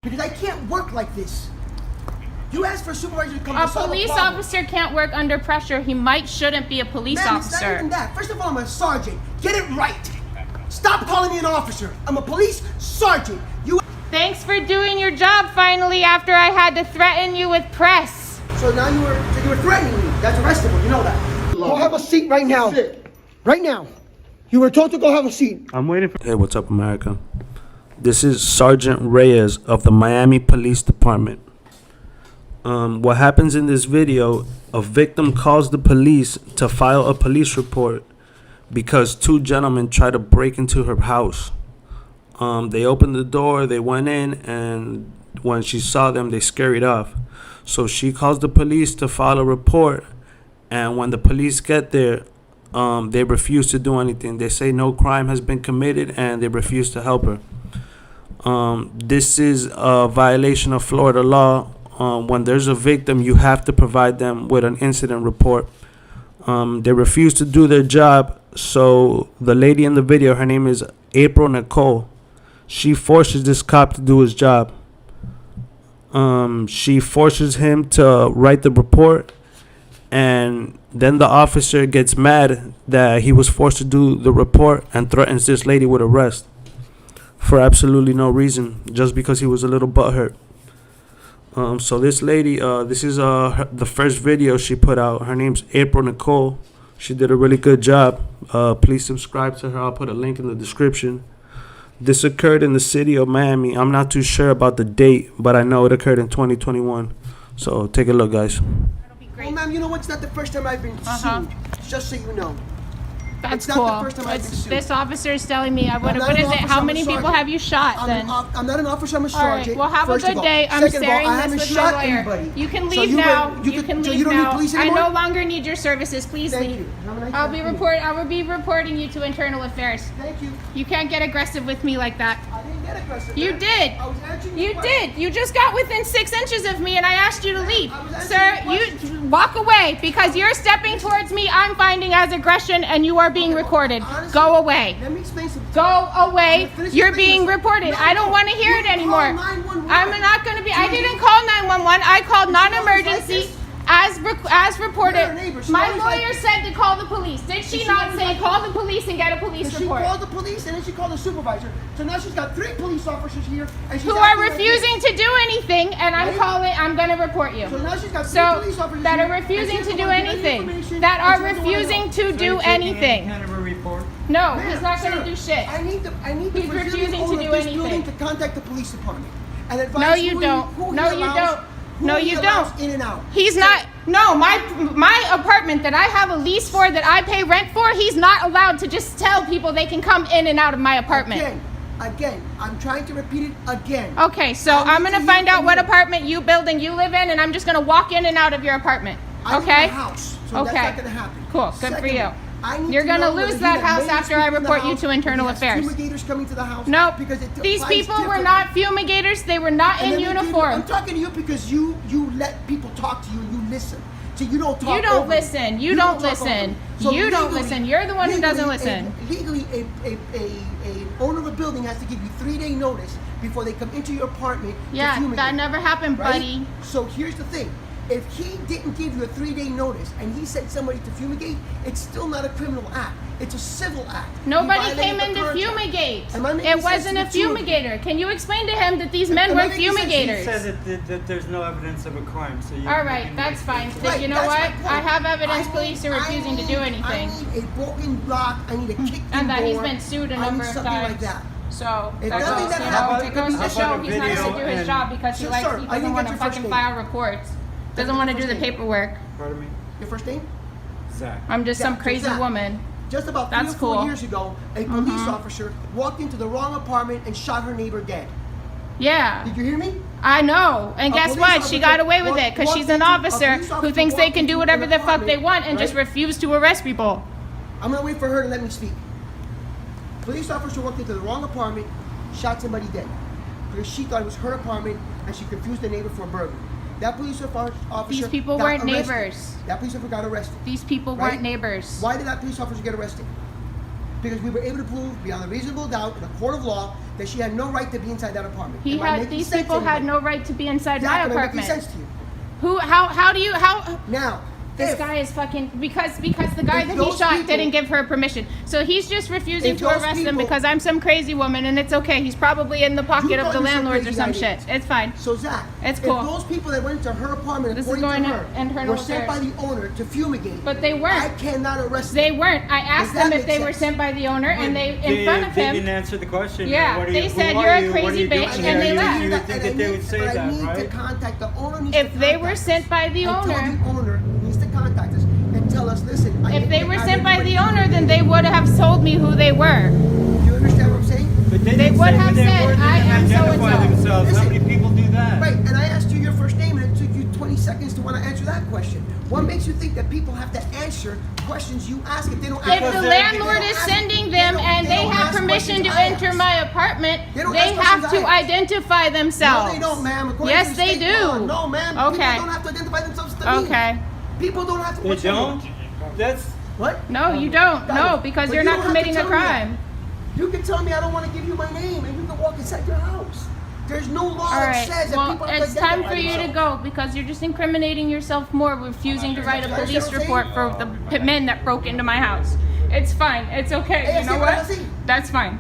Because I can't work like this. You asked for a supervisor to come to A solve police problem. officer can't work under pressure. He shouldn't be a police Ma'am, officer. it's not even that. First of all, I'm a sergeant. Get it right. Stop calling me an officer. I'm a police sergeant. Thanks for doing your job finally after I had to threaten you with press. So now you were threatening me. That's arrestable. You know that. Go have a seat right now. Right now. You were told to go have a seat. I'm waiting for. Hey, what's up, America? This is Sergeant Reyes of the Miami Police Department. What happens in this video, a victim calls the police to file a police report because two gentlemen tried to break into her house. They opened the door, they went in, and when she saw them, they scurried off. So she calls the police to file a report, and when the police get there, they refuse to do anything. They say no crime has been committed, and they refuse to help her. This is a violation of Florida law. When there's a victim, you have to provide them with an incident report. They refuse to do their job, so the lady in the video, her name is April Nicole. She forces this cop to do his job. She forces him to write the report, and then the officer gets mad that he was forced to do the report and threatens this lady with arrest for absolutely no reason, just because he was a little butthurt. So this lady, this is the first video she put out. Her name's April Nicole. She did a really good job. Please subscribe to her. I'll put a link in the description. This occurred in the city of Miami. I'm not too sure about the date, but I know it occurred in 2021. So take a look, guys. That'll be great. Well, ma'am, you know what? It's not the first time I've been sued. Just so you know. That's It's cool. not the first time I've been sued. This officer is telling me, I'm what not is an it? officer, How I'm a many people sergeant. have you shot then? I'm not an officer, I'm a All right, sergeant. well, have a first of good all. day. I'm Second of all, sharing I this haven't with shot my lawyer. anybody. You can So leave now. You can so leave you don't now. need police I anymore? no longer need your services. Please Thank leave. you. Have a nice I day. will be reporting you to internal affairs. Thank you. You can't get aggressive with me like that. I didn't get aggressive. You ma'am. did. I was answering You your question. did. You just got within 6 inches of me and I asked you to leave. I was answering Sir, your you walk away because you're stepping towards me. I'm finding as aggression and you are being recorded. Honestly, Go away. Let me explain something. Go away. I'm gonna finish You're explaining being this. reported. No, I don't want to hear you it can anymore. call 911. I'm not going to be. I You didn't can- call 911. I called always non-emergency like this. as reported. You're a neighbor. She My always lawyer like this. said to call the police. Did she She not always say like call the police and get a police She report? called the police and then she called the supervisor. So now she's got 3 police officers here and she's Who are acting like refusing to do anything, and I'm going to report you. this. So now she's got 3 So police officers that here, are and refusing she's to the do one giving anything. information, That and are she's the one refusing help. to do anything. Kind of a report. No, Ma'am, he's not going sir, to do shit. I need the He's Brazilian refusing to owner do of this anything. building to contact the police department and advise No, you who don't. who No, he you allows- don't. who No, he you allows don't. in and out. He's not. No, my apartment that I have a lease for, that I pay rent for, he's not allowed to just tell people they can come in and out of my apartment. Again, I'm trying to repeat it again. Okay, so I need I'm to gonna hear find out from what you. apartment building you live in, and I'm just gonna walk in and out of your apartment. I live in Okay? a house, so Okay. that's not gonna happen. Cool. Good for Secondly, you. I need You're to gonna know lose whether that he had house many after I people in the report you house, to whether internal he has affairs. Fumigators coming to the house. Nope. Because it These applies people were differently. not fumigators. They were not And in let me give you- uniform. I'm talking to you because you let people talk to you and you listen. So you don't talk. You don't over me. listen. You don't talk over listen. me. So You don't legally- listen. You're the one who doesn't legally, listen. Legally, a owner of a building has to give you 3-day notice before they come into your apartment. to Yeah, fumigate, that never happened, right? buddy. So here's the thing. If he didn't give you a 3-day notice and he sent somebody to fumigate, it's still not a criminal act. It's a civil act. He Nobody violated came the in to contract. fumigate. Am I making It sense wasn't to a the two of you? fumigator. Can you explain to him that these men Am I weren't making sense? He He fumigators? says that there's no evidence of a crime. So you All right, that's fine. Then Right, you know that's what? my point. I have evidence I police need- are refusing to do anything. I need a broken block. I need a kicked And that he's door. been sued a I number need of something times. like that. So If that nothing goes, that you happens, know, it it goes could to be- show How about a he's not video going to do his and- job because he Sir, likes sir, he I doesn't didn't want get to your first fucking name. file reports. Doesn't your want to do first the name. paperwork. Pardon me? Your first name? Zach. I'm just some Zach, crazy Zach. woman. Just about 3 That's or 4 cool. years ago, a police officer walked into the wrong apartment and shot her neighbor dead. Yeah. Did you hear me? I know. And A guess police what? She officer got away with walked- it because walked she's an into- a officer police who officer thinks they walked can do into whatever an the fuck they apartment, want and just right? refuse to arrest people. I'm gonna wait for her to let me speak. Police officer walked into the wrong apartment, shot somebody dead because she thought it was her apartment and she confused the neighbor for a burglary. That police officer. These people got weren't arrested. neighbors. That police officer got arrested. These people Right? weren't neighbors. Why did that police officer get arrested? because we were able to prove beyond a reasonable doubt in a court of law that she had no right to be inside that apartment. Am I making These sense people to had anybody? no right to be inside my Zach, am I making apartment. sense to you? How Now, this if- guy is fucking because the guy If that he those shot people- didn't give her permission. So he's just refusing If to those arrest them people- because I'm some crazy woman and it's okay. He's probably in the pocket You of thought the you were some landlords or crazy some idea. shit. It's fine. So Zach, It's cool. if those people that went to her apartment, This is according going to her, to internal were sent by affairs. the owner to fumigate, But they weren't. I cannot arrest They them. weren't. I asked Does that them if make they were sense? sent by the owner and they in front of They him. didn't answer the question. Yeah, What are they you, said, who "You're are a you? What are crazy you bitch," doing and here? they You left. would think that they would say but I that, need to right? contact the owner. Needs If to they were contact sent us. by the I told owner- the owner needs to contact us and tell us, listen. If they were sent by the owner, then they would have told me who they were. You understand what I'm saying? But They didn't would say have who they said, were, they "I didn't am identify so-and-so." themselves. How Listen. many people do that? Right, and I asked you your first name, and it took you 20 seconds to want to answer that question. What makes you think that people have to answer questions you ask if they don't If ask? the they- landlord they is don't sending ask- them they don't- and they they don't have ask permission to questions I enter ask. my apartment, They don't they ask have questions to I ask. identify No, themselves. they don't, ma'am. According Yes, to they state law. do. No, ma'am. Okay. People don't have to identify themselves to me. Okay. People don't have to. They what's your don't? name? That's What? No, you don't. Got No, it. because But you're you not don't have to committing a tell me that. crime. You can tell me I don't want to give you my name, and you can walk inside your house. There's no law All that right. says that Well, people have it's to time identify for you to themselves. go because you're just incriminating yourself more, refusing to write a That's what police I'm saying. report for the men that broke into my house. It's fine. It's okay. Hey, You know sí, what? pero sí. That's fine.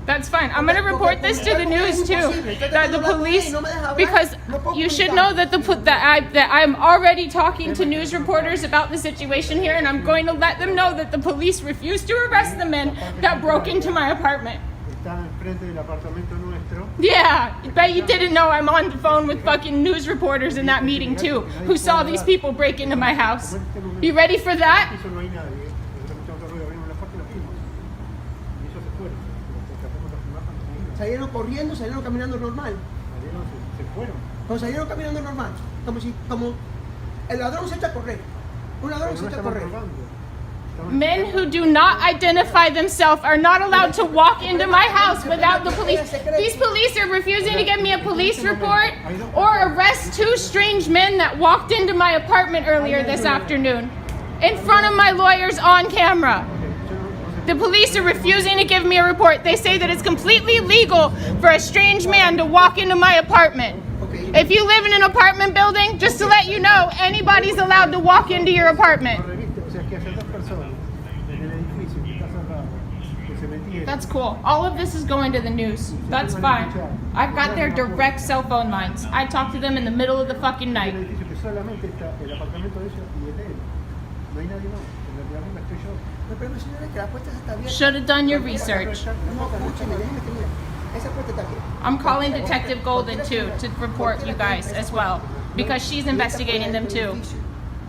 That's fine. I'm gonna report this to the news too. That the police, because you should know that that I'm already talking to news reporters about the situation here, and I'm going to let them know that the police refused to arrest the men that broke into my apartment. Está enfrente del apartamento nuestro. Yeah, bet you didn't know I'm on the phone with fucking news reporters in that meeting too, who saw these people break into my house. You ready for that? Eso no hay nadie. Nosotros escuchamos el ruido, abrimos la puerta y nos fuimos. Y ellos se fueron. Los tratamos de filmar cuando nos Salieron corriendo, salieron caminando normal. salieron, se fueron. Pero salieron caminando normal. Como el ladrón se echa a correr. Un ladrón Pero se no echa a estaban correr. robando. Men who do not identify themselves are not allowed to walk into my house without the police. These police are refusing to give me a police report or arrest two strange men that walked into my apartment earlier this afternoon in front of my lawyers on camera. The police are refusing to give me a report. They say that it's completely legal for a strange man to walk into my apartment. If you live in an apartment building, just to let you know, anybody's allowed to walk into your apartment. Reviste, o sea que haya dos personas en el edificio que está cerrado, que se metieron. That's cool. All of this is going to the news. That's fine. I've got their direct cell phone lines. I talk to them in the middle of the fucking Un night. edificio que solamente está el apartamento de ellos y el de él. No hay nadie más. En la arriba estoy yo. No, pero señora, que la puerta está abierta. Should have done your research. No, escúcheme, déjeme terminar. Esa puerta está abierta. I'm calling Detective Golden too to report you guys as well because she's investigating them too.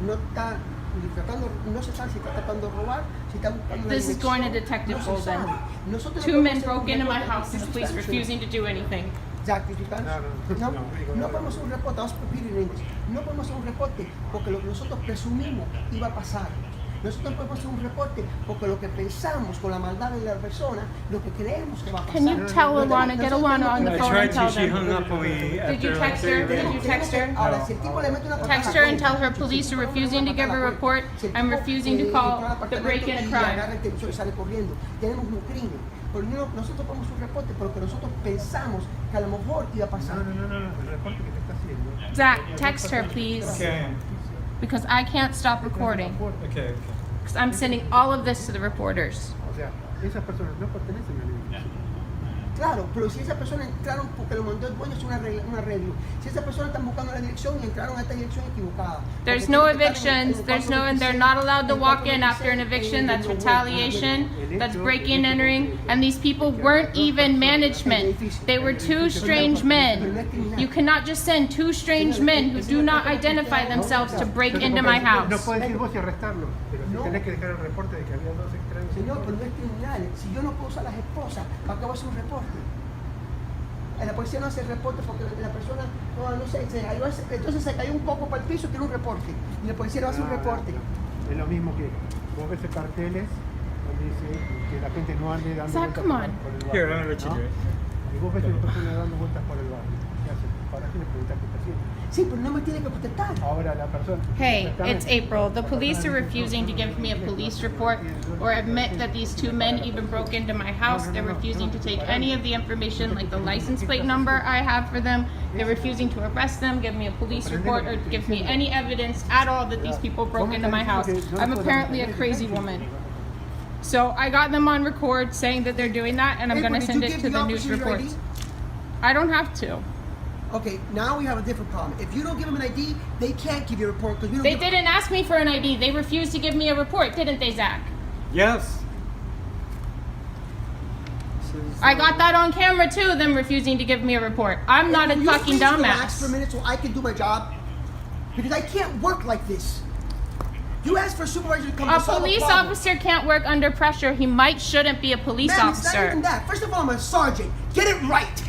No está ni tratando, no se sabe si está tratando de robar, si está buscando la This is going to dirección. Detective No se Golden. sabe. Nosotros Two no men podemos hacer broke un into my reporte house and the police substantial. refusing to do anything. Jack, did you catch? No, No podemos hacer un reporte, vamos a repetir en inglés. No podemos hacer un reporte porque lo que nosotros presumimos iba a pasar. Nosotros no podemos hacer un reporte porque lo que pensamos con la maldad de la persona, lo que creemos que va a pasar. Can you tell Alana, get Alana on the I phone tried and tell to. She them? hung up when we. Did you after text her? 30 Did minutes. you text her? Ahora, si el tipo le mete una patada Text a her la and tell her puerta, police si are el tipo refusing le to mete give a la report puerta, si el and tipo, refusing to entra al call the apartamento break-in a y crime. agarra el televisor y sale corriendo. Tenemos un crimen. Pero nosotros podemos un reporte, pero que nosotros pensamos que a lo mejor iba a pasar. No. El reporte que te está haciendo. Zach, text her please Okay. because I can't stop recording. Okay. Because I'm sending all of this to the reporters. O sea, esas personas no pertenecen al edificio. Claro, pero si esa persona entraron porque lo mandó el dueño es un arreglo. Si esa persona está buscando la dirección y entraron a esta dirección equivocada. There's Porque no tienen que estar en evictions. el There's cuarto no, and they're 26, not allowed to en el walk cuarto in after an 26, eviction. That's en el retaliation. That's breaking and entering. And these people weren't even management. They were two strange men. You cannot just send two strange men who do not identify themselves to break into my No house. puedes ir vos y arrestarlo, pero si No. tenés que dejar el reporte de que había dos extraños. Señor, pero no es criminal. Si yo no puedo usar las esposas, ¿para qué voy a hacer un reporte? La policía no hace reporte porque la persona, no sé, entonces se cayó un poco para el piso y quiere un reporte. Y la policía no hace un reporte. No. Es lo mismo que vos ves carteles donde dice que la gente no ande dando Zach, vueltas come on. por el barrio. Here, I'm gonna let you ¿no? do it. Y vos ves a una persona dando vueltas por el barrio. ¿Qué hace? Parás y le preguntás qué está haciendo. Sí, pero no me tiene que protestar. Ahora la persona. Hey, Exactamente. it's April. The police are refusing to give me a police report or admit that these two men even broke into my house. They're refusing to take any of the information, like the license plate number I have for them. They're refusing to arrest them, give me a police report, or give me any evidence at all that these people broke into my house. I'm apparently a crazy woman. So I got them on record saying that they're doing that, and I'm April, going to did send you it give to the the news officer your reports. ID? I don't have to. Okay, now we have a different problem. If you don't give them an ID, they can't give you a report because we don't. They give didn't ask me for an ID. They refused to give me a report, didn't they, Zach? Yes. I got that on camera too, them refusing to give me a report. I'm not a Will you fucking please relax for a dumbass. minute so I can do my job? Because I can't work like this. You asked for a supervisor to come A to solve police a problem. officer can't work under pressure. He might shouldn't be a police Ma'am, it's not even officer. that. First of all, I'm a sergeant. Get it right.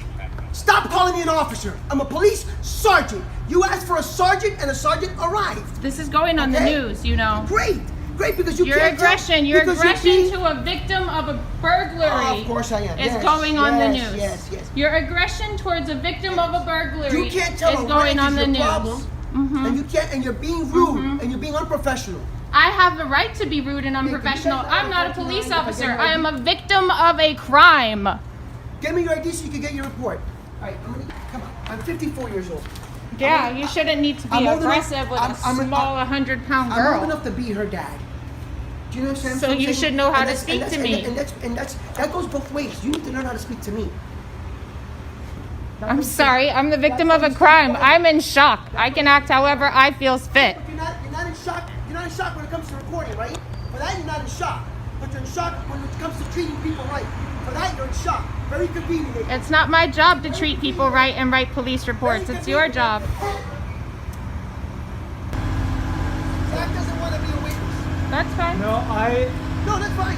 Stop calling me an officer. I'm a police sergeant. You asked for a sergeant, and a sergeant arrived. This is going on the Okay? news, you know. Great, great, because you Your can't tell- aggression, your because aggression being- to a victim of a burglary Of course I am. is Yes, going on the yes, news. yes, yes. Your aggression towards a victim of a burglary You can't tell is a going rag on is the your news. problem, Mhm. and you can't, and you're being rude, and you're being unprofessional. I have the right to be rude and can you unprofessional. get I'm not a that police 49 if I get officer. your I ID? am a victim of a crime. Get me your ID so you can get your report. All right, come on. I'm 54 years old. Yeah, you shouldn't need to be I'm old enough- aggressive with a I'm- small 100-pound I'm old girl. enough to be her dad. Do you know what I'm saying? So you should know how to speak to me. That goes both ways. You need to learn how to speak to me. I'm sorry, I'm the victim of a crime. I'm in shock. I can act however I feel fit. But you're not in shock. You're not in shock when it comes to recording, right? For that, you're not in shock. But you're in shock when it comes to treating people right. For that, you're in shock. Very convenient. It's not my job to treat people right and write police reports. It's your job. Zach doesn't want to be a witness. That's fine. No, No, that's fine.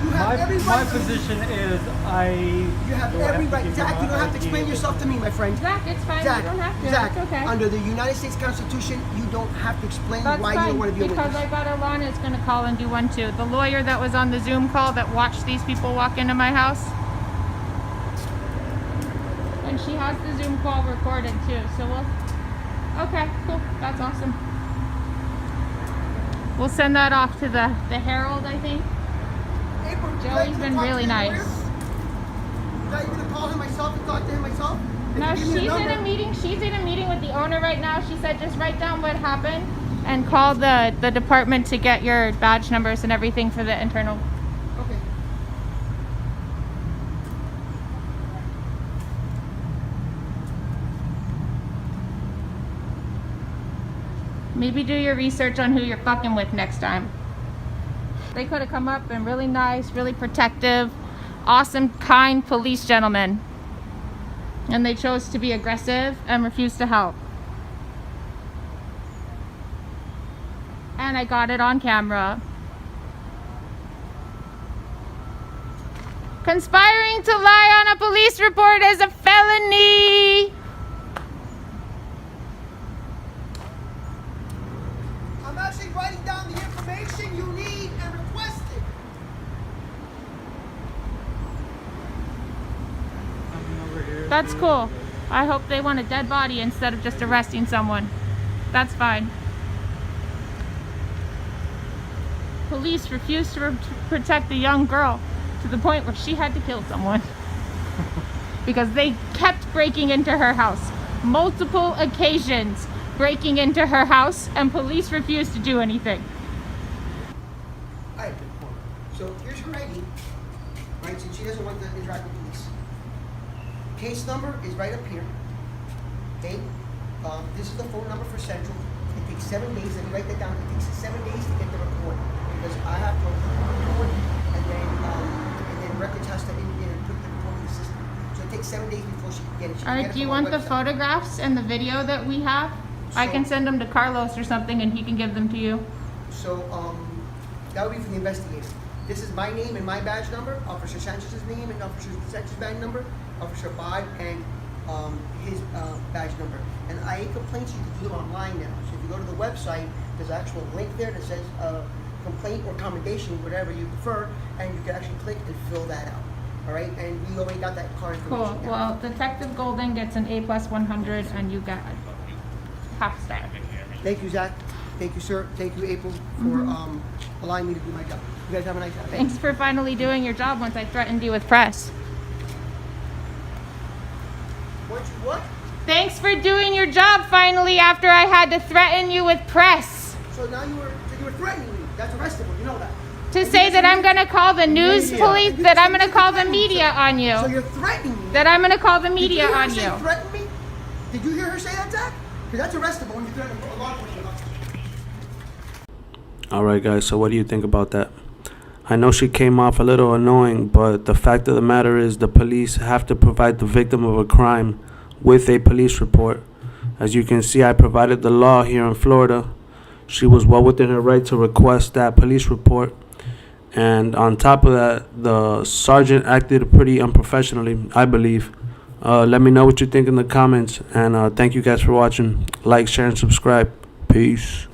You have every my right. position is You have don't every have to right. give Zach, my you don't have to ID. explain yourself to me, my friend. Zach, it's fine. Zach, You don't have to. Zach, It's okay. under the United States Constitution, you don't have to explain That's why you fine, don't want to be a because witness. I got Alana's going to call and do one too. The lawyer that was on the Zoom call that watched these people walk into my house. And she has the Zoom call recorded too, so we'll... Okay, cool. That's awesome. We'll send that off to the Herald, I think. April, would you Joey's like to been talk to really the lawyer? nice. Would I even call him myself and talk to him myself? If No, you give she's me in number- a meeting. She's in a meeting with the owner right now. She said just write down what happened and call the department to get your badge numbers and everything for the internal. Okay. Maybe do your research on who you're fucking with next time. They could have come up and really nice, really protective, awesome, kind police gentlemen. And they chose to be aggressive and refuse to help. And I got it on camera. Conspiring to lie on a police report is a felony. I'm actually writing down the information you need and requested. That's cool. I hope they want a dead body instead of just arresting someone. That's fine. Police refused to protect a young girl to the point where she had to kill someone. Because they kept breaking into her house. Multiple occasions breaking into her house, and police refused to do anything. Alright, so here's her ID, right, since she doesn't want to interact with police. Case number is right up here, okay? This is the phone number for Central. It takes 7 days, and write that down, it takes 7 days to get the report, because I have to report, and then records has to put the report in the system. So it takes 7 days before she can get it. She can Alright, get it do you from our want the website. photographs and the video that we have? I So- can send them to Carlos or something and he can give them to you. So, that would be for the investigator. This is my name and my badge number, Officer Sanchez's name and Officer Sanchez's badge number, Officer Bod and his badge number. And IA complaints, you can do them online now. So if you go to the website, there's an actual link there that says complaint or commendation, whatever you prefer, and you can actually click and fill that out. All right, and we already got that card information Cool. down. Well, Detective Golden gets an A plus 100 and you got pop star. Thank you, Zach. Thank you, sir. Thank you, April, for allowing me to do my job. You guys have a nice day. Thanks for finally doing your job once I threatened you with press. What? Thanks for doing your job finally after I had to threaten you with press. So now you were threatening me. That's arrestable. You know that. To say that I'm gonna call the news police, that I'm gonna call the media on you. So you're threatening me. That I'm gonna call the media on Did you hear her you. say threaten me? Did you hear her say that, Zach? Because that's arrestable when you threaten a law enforcement officer. All right, guys. So what do you think about that? I know she came off a little annoying, but the fact of the matter is the police have to provide the victim of a crime with a police report. As you can see, I provided the law here in Florida. She was well within her right to request that police report. And on top of that, the sergeant acted pretty unprofessionally, I believe. Let me know what you think in the comments. And thank you guys for watching. Like, share, and subscribe. Peace.